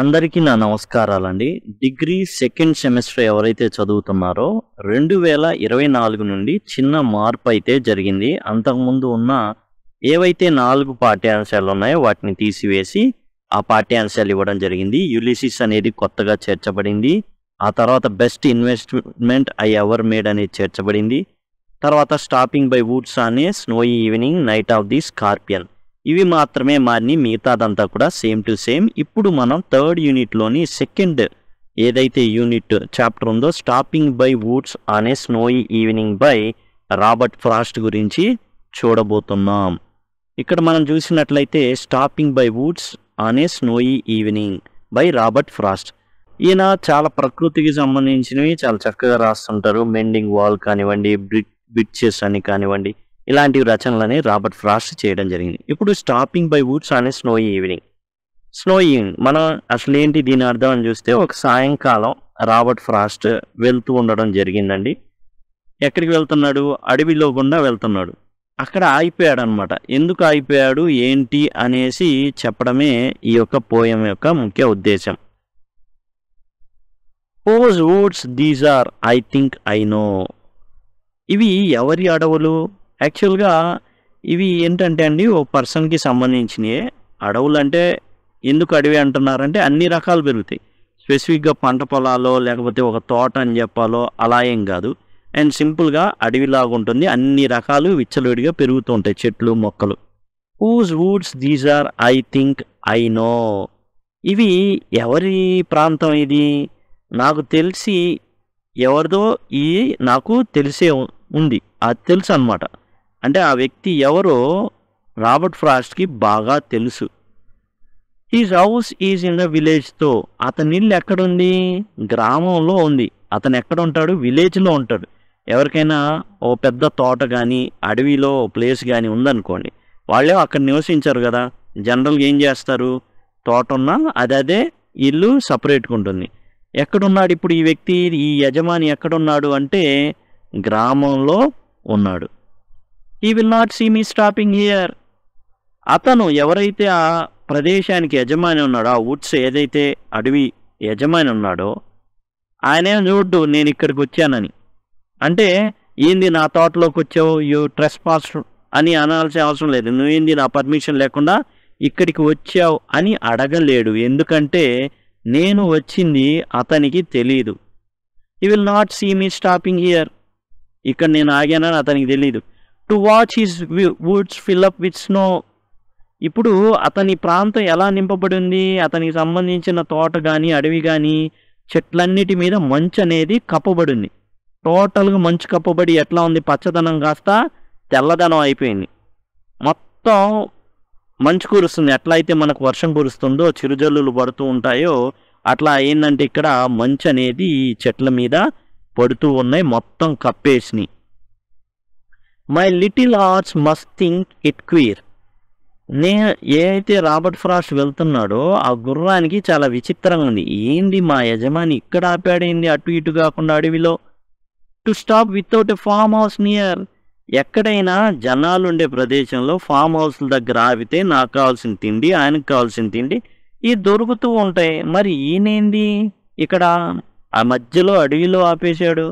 అందరికీ నా నమస్కారాలండి. డిగ్రీ సెకండ్ సెమిస్టర్ ఎవరైతే చదువుతున్నారో 2024 నుండి చిన్న మార్పు అయితే జరిగింది. అంతకుముందు ఉన్న ఏవైతే 4 పాఠ్యాంశాలు ఉన్నాయో వాటిని తీసివేసి ఆ పాఠ్యాంశాలు ఇవ్వడం జరిగింది. యులిసిస్ అనేది కొత్తగా చేర్చబడింది. ఆ తర్వాత best investment I ever made అనేది చేర్చబడింది. తర్వాత స్టాపింగ్ బై వుడ్స్ అనే snowy evening, night of the scorpion, ఇవి మాత్రమే మారిని, మిగతాదంతా కూడా సేమ్ టు సేమ్. ఇప్పుడు మనం థర్డ్ యూనిట్లోని సెకండ్ ఏదైతే యూనిట్ చాప్టర్ ఉందో స్టాపింగ్ బై వుడ్స్ అనే snowy evening by Robert Frost గురించి చూడబోతున్నాం. ఇక్కడ మనం చూసినట్లయితే స్టాపింగ్ బై వుడ్స్ అనే snowy evening by Robert Frost. ఈయన చాలా ప్రకృతికి సంబంధించినవి చాలా చక్కగా రాస్తుంటారు. మెండింగ్ వాల్ కానివ్వండి, బిట్చెస్ అని కానివ్వండి, ఇలాంటి రచనలని రాబర్ట్ ఫ్రాస్ట్ చేయడం జరిగింది. ఇప్పుడు స్టాపింగ్ బై వుడ్స్ అనే స్నోయి ఈవినింగ్. మనం అసలు ఏంటి దీని అర్థం అని చూస్తే, ఒక సాయంకాలం రాబర్ట్ ఫ్రాస్ట్ వెళ్తూ ఉండడం జరిగిందండి. ఎక్కడికి వెళ్తున్నాడు? అడవిలో గుండా వెళ్తున్నాడు. అక్కడ ఆగిపోయాడు అనమాట. ఎందుకు ఆగిపోయాడు ఏంటి అనేసి చెప్పడమే ఈ యొక్క పోయం యొక్క ముఖ్య ఉద్దేశం. Whose woods these are I think I know. ఇవి ఎవరి అడవులు? యాక్చువల్గా ఇవి ఏంటంటే అండి, ఓ పర్సన్కి సంబంధించినవి. అడవులు అంటే ఎందుకు అడవి అంటున్నారంటే అన్ని రకాలు పెరుగుతాయి. స్పెసిఫిక్గా పంట పొలాలో లేకపోతే ఒక తోట అని చెప్పాలో అలా ఏం కాదు. అండ్ సింపుల్గా అడవిలాగా ఉంటుంది. అన్ని రకాలు విచ్చలవిడిగా పెరుగుతూ ఉంటాయి, చెట్లు మొక్కలు. Whose woods these are I think I know. ఇవి ఎవరి ప్రాంతం? ఇది నాకు తెలిసి ఎవరిదో, ఇది నాకు తెలిసే ఉంది, అది తెలుసు అనమాట. అంటే ఆ వ్యక్తి ఎవరో రాబర్ట్ ఫ్రాస్ట్కి బాగా తెలుసు. His house is in the విలేజ్తో. అతని ఇల్లు ఎక్కడుంది? గ్రామంలో ఉంది. అతను ఎక్కడ ఉంటాడు? విలేజ్లో ఉంటాడు. ఎవరికైనా ఓ పెద్ద తోట కానీ అడవిలో ప్లేస్ కానీ ఉందనుకోండి, వాళ్ళే అక్కడ నివసించారు కదా. జనరల్గా ఏం చేస్తారు? తోట ఉన్నా అదే ఇల్లు సపరేట్గా ఉంటుంది. ఎక్కడున్నాడు ఇప్పుడు ఈ వ్యక్తి? ఈ యజమాని ఎక్కడున్నాడు అంటే గ్రామంలో ఉన్నాడు. He will not see me stopping here. అతను ఎవరైతే ఆ ప్రదేశానికి యజమాని ఉన్నాడో, ఆ వుడ్స్ ఏదైతే అడవి యజమాని ఉన్నాడో, ఆయనే చూడ్డు నేను ఇక్కడికి వచ్చానని. అంటే ఏంది నా తోటలోకి వచ్చావు, యూ ట్రెస్ పాస్ అని అనాల్సిన అవసరం లేదు. నువ్వేంది నా పర్మిషన్ లేకుండా ఇక్కడికి వచ్చావు అని అడగలేడు. ఎందుకంటే నేను వచ్చింది అతనికి తెలీదు. He will not see me stopping here. ఇక్కడ నేను ఆగానని అతనికి తెలీదు. To watch his woods fill up with snow. ఇప్పుడు అతని ప్రాంతం ఎలా నింపబడి ఉంది? అతనికి సంబంధించిన తోట కానీ అడవి కానీ చెట్లన్నిటి మీద మంచు అనేది కప్పబడింది. టోటల్గా మంచు కప్పబడి ఎట్లా ఉంది? పచ్చదనం కాస్త తెల్లదనం అయిపోయింది. మొత్తం మంచు కురుస్తుంది. ఎట్లా అయితే మనకు వర్షం కురుస్తుందో, చిరుజల్లులు పడుతూ ఉంటాయో, అట్లా ఏంటంటే ఇక్కడ మంచు అనేది చెట్ల మీద పడుతూ ఉన్నాయి, మొత్తం కప్పేసినాయి. My little horse must think it queer. ఏ అయితే రాబర్ట్ ఫ్రాస్ట్ వెళ్తున్నాడో ఆ గుర్రానికి చాలా విచిత్రంగా ఉంది. ఏంది మా యజమాని ఇక్కడ ఆపాడైంది, అటు ఇటు కాకుండా అడవిలో. To stop without a farm house near. ఎక్కడైనా జనాలు ఉండే ప్రదేశంలో ఫామ్ హౌస్ల దగ్గర ఆపితే నాకు కావాల్సిన తిండి, ఆయనకు కావాల్సిన తిండి ఇవి దొరుకుతూ ఉంటాయి. మరి ఈయనేంది ఇక్కడ ఆ మధ్యలో అడవిలో ఆపేశాడు?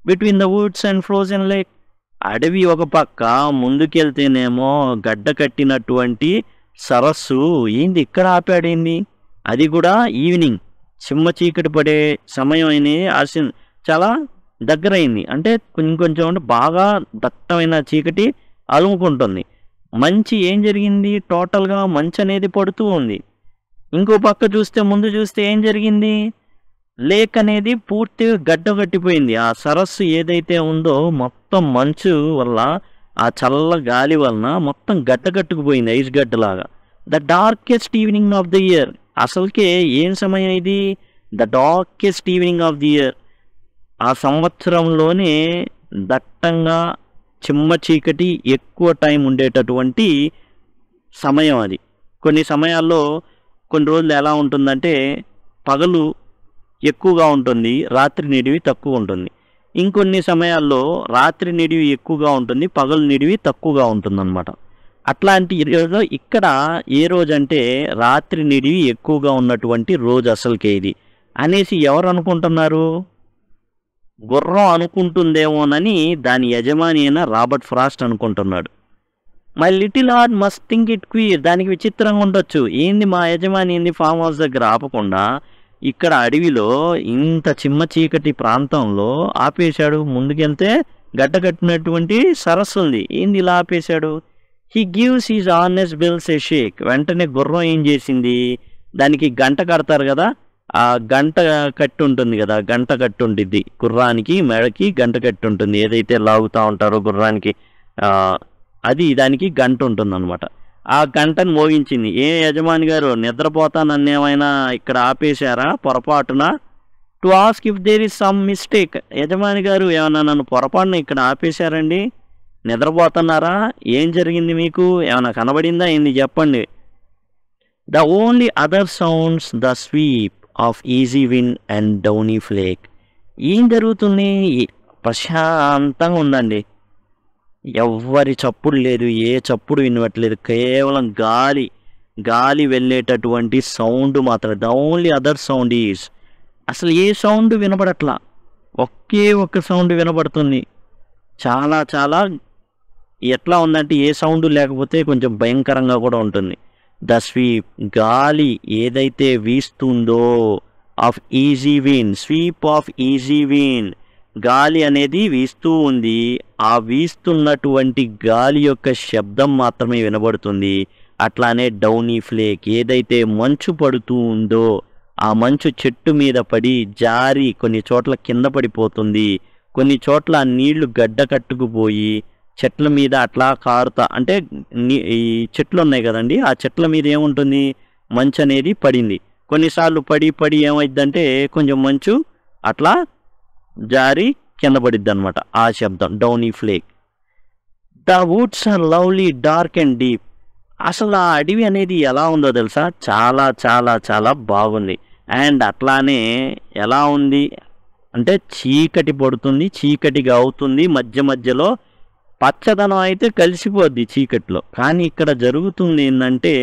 Between the Woods and frozen lake. అడవి ఒక పక్క, ముందుకెళ్తేనేమో గడ్డ కట్టినటువంటి సరస్సు, ఏంది ఇక్కడ ఆపాడేంది? అది కూడా ఈవినింగ్, చిమ్మ చీకటి పడే సమయం అనేది చాలా దగ్గరైంది. అంటే కొంచెం బాగా దట్టమైన చీకటి అలుముకుంటుంది. మంచి ఏం జరిగింది? టోటల్గా మంచు అనేది పడుతూ ఉంది. ఇంకో పక్క చూస్తే, ముందు చూస్తే ఏం జరిగింది? లేక్ అనేది పూర్తిగా గడ్డ కట్టిపోయింది. ఆ సరస్సు ఏదైతే ఉందో మొత్తం మంచు వల్ల, ఆ చల్ల గాలి వలన మొత్తం గడ్డ కట్టుకుపోయింది, ఐస్ గడ్డలాగా. The darkest evening of the year. అసలుకే ఏం సమయం ఇది? The darkest evening of the year. ఆ సంవత్సరంలోనే దట్టంగా చిమ్మ చీకటి ఎక్కువ టైం ఉండేటటువంటి సమయం అది. కొన్ని సమయాల్లో కొన్ని రోజులు ఎలా ఉంటుందంటే పగలు ఎక్కువగా ఉంటుంది, రాత్రి నిడివి తక్కువ ఉంటుంది. ఇంకొన్ని సమయాల్లో రాత్రి నిడివి ఎక్కువగా ఉంటుంది, పగలు నిడివి తక్కువగా ఉంటుందన్నమాట. అట్లాంటి రోజు ఇక్కడ ఏ రోజంటే రాత్రి నిడివి ఎక్కువగా ఉన్నటువంటి రోజు అసలుకే ఇది అనేసి ఎవరు అనుకుంటున్నారు? గుర్రం అనుకుంటుందేమోనని దాని యజమాని అయిన రాబర్ట్ ఫ్రాస్ట్ అనుకుంటున్నాడు. My little heart must think it queer. దానికి విచిత్రంగా ఉండొచ్చు. ఏంది మా యజమాని ఏంది ఫామ్ హౌస్ దగ్గర ఆపకుండా ఇక్కడ అడవిలో ఇంత చిమ్మ చీకటి ప్రాంతంలో ఆపేశాడు? ముందుకెళ్తే గడ్డ కట్టినటువంటి సరస్సు ఉంది, ఏంది ఇలా ఆపేశాడు? హీ గివ్స్ హీజ్ ఆనెస్ట్ బిల్స్ ఏ షేక్. వెంటనే గుర్రం ఏం చేసింది, దానికి గంట కడతారు కదా, ఆ గంట కట్టి ఉంటుంది కదా, గంట కట్టి ఉంటుంది గుర్రానికి, మెడకి గంట కట్టి ఉంటుంది, ఏదైతే లాగుతూ ఉంటారో గుర్రానికి అది దానికి గంట ఉంటుంది అనమాట. ఆ గంటను మోగించింది. ఏ యజమాని గారు నిద్రపోతానన్నేమైనా ఇక్కడ ఆపేశారా పొరపాటున? To ask if there is some mistake. యజమాని గారు ఏమన్నా నన్ను పొరపాటున ఇక్కడ ఆపేశారండి? నిద్రపోతున్నారా? ఏం జరిగింది మీకు? ఏమైనా కనబడిందా ఏంది చెప్పండి. The only other sounds the sweep of easy win and Downey flake. ఏం జరుగుతుంది? ప్రశాంతంగా ఉందండి, ఎవ్వరి చప్పుడు లేదు, ఏ చప్పుడు వినవట్లేదు, కేవలం గాలి వెళ్ళేటటువంటి సౌండ్ మాత్రం. The only other sound is, అసలు ఏ సౌండ్ వినపడట్లా, ఒకే ఒక్క సౌండ్ వినపడుతుంది. చాలా చాలా ఎట్లా ఉందంటే ఏ సౌండ్ లేకపోతే కొంచెం భయంకరంగా కూడా ఉంటుంది. ద స్వీప్, గాలి ఏదైతే వీస్తుందో, of easy wind, sweep of easy wind, గాలి అనేది వీస్తూ ఉంది. ఆ వీస్తున్నటువంటి గాలి యొక్క శబ్దం మాత్రమే వినబడుతుంది. అట్లానే డౌనీ ఫ్లేక్, ఏదైతే మంచు పడుతూ ఉందో ఆ మంచు చెట్టు మీద పడి జారి కొన్ని చోట్ల కింద పడిపోతుంది, కొన్ని చోట్ల ఆ నీళ్లు గడ్డ కట్టుకుపోయి చెట్ల మీద అట్లా కారుతా, అంటే ఈ చెట్లు ఉన్నాయి కదండి, ఆ చెట్ల మీద ఏముంటుంది, మంచు అనేది పడింది. కొన్నిసార్లు పడి ఏమైందంటే కొంచెం మంచు అట్లా జారి కింద పడిద్ది అనమాట, ఆ శబ్దం downy flake. The woods are lovely dark and deep. అసలు ఆ అడవి అనేది ఎలా ఉందో తెలుసా? చాలా చాలా చాలా బాగుంది. అండ్ అట్లానే ఎలా ఉంది అంటే చీకటి పడుతుంది, చీకటిగా అవుతుంది, మధ్య మధ్యలో పచ్చదనం అయితే కలిసిపోద్ది చీకటిలో. కానీ ఇక్కడ జరుగుతుంది ఏంటంటే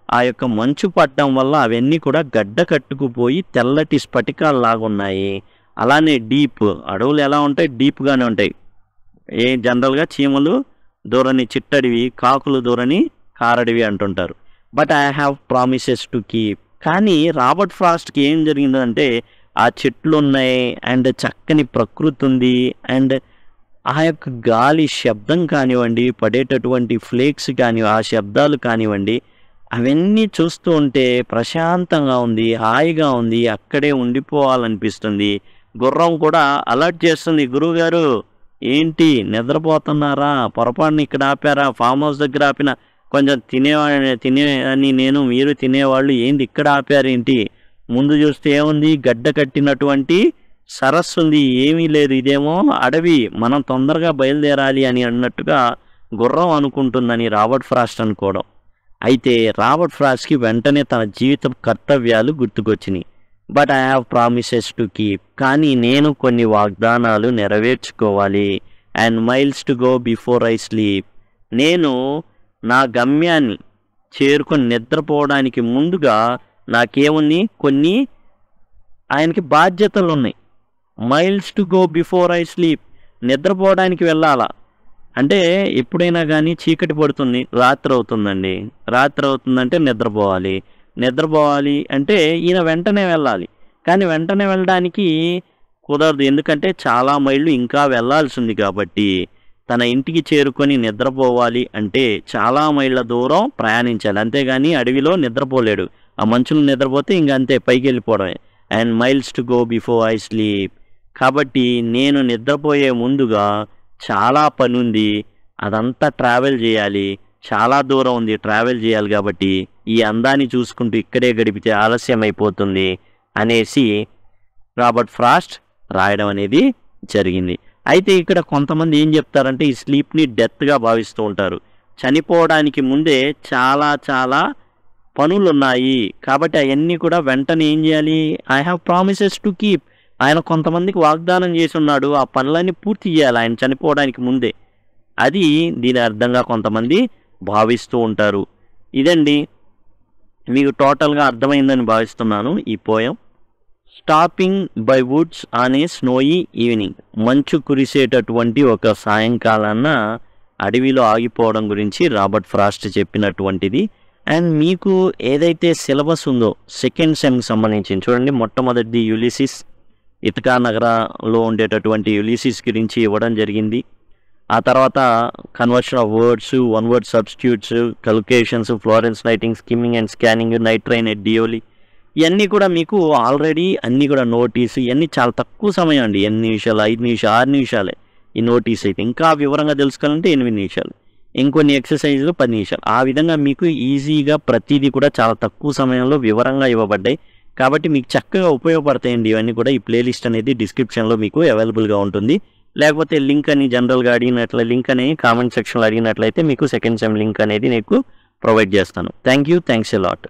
ఆ యొక్క మంచు పడడం వల్ల అవన్నీ కూడా గడ్డ కట్టుకుపోయి తెల్లటి స్ఫటికాల్లాగా ఉన్నాయి. అలానే డీప్, అడవులు ఎలా ఉంటాయి, డీప్గానే ఉంటాయి. జనరల్గా చీమలు దూరని చిట్టడివి, కాకులు దూరని కారడివి అంటుంటారు. But I have promises to keep. కానీ రాబర్ట్ ఫ్రాస్ట్కి ఏం జరిగిందంటే ఆ చెట్లు ఉన్నాయి, అండ్ చక్కని ప్రకృతి ఉంది, అండ్ ఆ యొక్క గాలి శబ్దం కానివ్వండి, పడేటటువంటి ఫ్లేక్స్ కాని ఆ శబ్దాలు కానివ్వండి, అవన్నీ చూస్తూ ఉంటే ప్రశాంతంగా ఉంది, హాయిగా ఉంది, అక్కడే ఉండిపోవాలనిపిస్తుంది. గుర్రం కూడా అలర్ట్ చేస్తుంది, గురువుగారు ఏంటి నిద్రపోతున్నారా, పొరపాటున ఇక్కడ ఆపారా, ఫామ్ హౌస్ దగ్గర ఆపిన, కొంచెం తినేని నేను, మీరు తినేవాళ్ళు ఏంది ఇక్కడ ఆపారేంటి, ముందు చూస్తే ఏముంది, గడ్డ కట్టినటువంటి సరస్సు ఉంది, ఏమీ లేదు, ఇదేమో అడవి, మనం తొందరగా బయలుదేరాలి అని అన్నట్టుగా గుర్రం అనుకుంటుందని రాబర్ట్ ఫ్రాస్ట్ అనుకోవడం. అయితే రాబర్ట్ ఫ్రాస్ట్కి వెంటనే తన జీవిత కర్తవ్యాలు గుర్తుకొచ్చినాయి. But I have promises to keep. కానీ నేను కొన్ని వాగ్దానాలు నెరవేర్చుకోవాలి. And miles to go before I sleep. నేను నా గమ్యాన్ని చేరుకొని నిద్రపోవడానికి ముందుగా నాకేముంది, కొన్ని ఆయనకి బాధ్యతలు ఉన్నాయి. Miles to go before I sleep, నిద్రపోవడానికి వెళ్ళాలా అంటే ఎప్పుడైనా కానీ చీకటి పడుతుంది, రాత్రి అవుతుందండి, రాత్రి అవుతుందంటే నిద్రపోవాలి అంటే ఈయన వెంటనే వెళ్ళాలి. కానీ వెంటనే వెళ్ళడానికి కుదరదు, ఎందుకంటే చాలా మైళ్ళు ఇంకా వెళ్ళాల్సి ఉంది. కాబట్టి తన ఇంటికి చేరుకొని నిద్రపోవాలి అంటే చాలా మైళ్ళ దూరం ప్రయాణించాలి, అంతేగాని అడవిలో నిద్రపోలేడు. ఆ మంచులు నిద్రపోతే ఇంక అంతే, పైకి వెళ్ళిపోవడమే. And miles to go before I sleep. కాబట్టి నేను నిద్రపోయే ముందుగా చాలా పని ఉంది, అదంతా ట్రావెల్ చేయాలి, చాలా దూరం ఉంది ట్రావెల్ చేయాలి. కాబట్టి ఈ అందాన్ని చూసుకుంటూ ఇక్కడే గడిపితే ఆలస్యం అయిపోతుంది అనేసి రాబర్ట్ ఫ్రాస్ట్ రాయడం అనేది జరిగింది. అయితే ఇక్కడ కొంతమంది ఏం చెప్తారంటే ఈ స్లీప్ని డెత్గా భావిస్తూ ఉంటారు. చనిపోవడానికి ముందే చాలా చాలా పనులు ఉన్నాయి, కాబట్టి అవన్నీ కూడా వెంటనే ఏం చేయాలి, I have promises to keep. ఆయన కొంతమందికి వాగ్దానం చేసి ఉన్నాడు, ఆ పనులన్నీ పూర్తి చేయాలి ఆయన చనిపోవడానికి ముందే. అది దీని అర్థంగా కొంతమంది భావిస్తూ ఉంటారు. ఇదండి, మీకు టోటల్గా అర్థమైందని భావిస్తున్నాను ఈ poem. Stopping by Woods on a స్నోయి evening. మంచు కురిసేటటువంటి ఒక సాయంకాలాన అడవిలో ఆగిపోవడం గురించి రాబర్ట్ ఫ్రాస్ట్ చెప్పినటువంటిది. అండ్ మీకు ఏదైతే సిలబస్ ఉందో సెకండ్ సెమ్కి సంబంధించి చూడండి, మొట్టమొదటిది యులిసిస్, ఇథకా నగరాలో ఉండేటటువంటి యులిసిస్ గురించి ఇవ్వడం జరిగింది. ఆ తర్వాత conversion of words, one word substitutes, calculations, Florence Nightingale, skimming and scanning, night train at Deoli, ఇవన్నీ కూడా మీకు ఆల్రెడీ అన్నీ కూడా నోటీసు. ఇవన్నీ చాలా తక్కువ సమయం అండి, 8 నిమిషాలు, 5 నిమిషాలు, 6 నిమిషాలే ఈ నోటీస్ అయితే. ఇంకా వివరంగా తెలుసుకోవాలంటే 8 నిమిషాలు, ఇంకొన్ని ఎక్సర్సైజ్లు 10 నిమిషాలు. ఆ విధంగా మీకు ఈజీగా ప్రతిదీ కూడా చాలా తక్కువ సమయంలో వివరంగా ఇవ్వబడ్డాయి. కాబట్టి మీకు చక్కగా ఉపయోగపడతాయండి ఇవన్నీ కూడా. ఈ ప్లేలిస్ట్ అనేది డిస్క్రిప్షన్లో మీకు అవైలబుల్గా ఉంటుంది. లేకపోతే లింక్ అని జనరల్గా అడిగినట్లయితే, లింక్ అని కామెంట్ సెక్షన్లో అడిగినట్లయితే మీకు సెకండ్ సెమ్ లింక్ అనేది నీకు ప్రొవైడ్ చేస్తాను. Thank you, thanks a lot.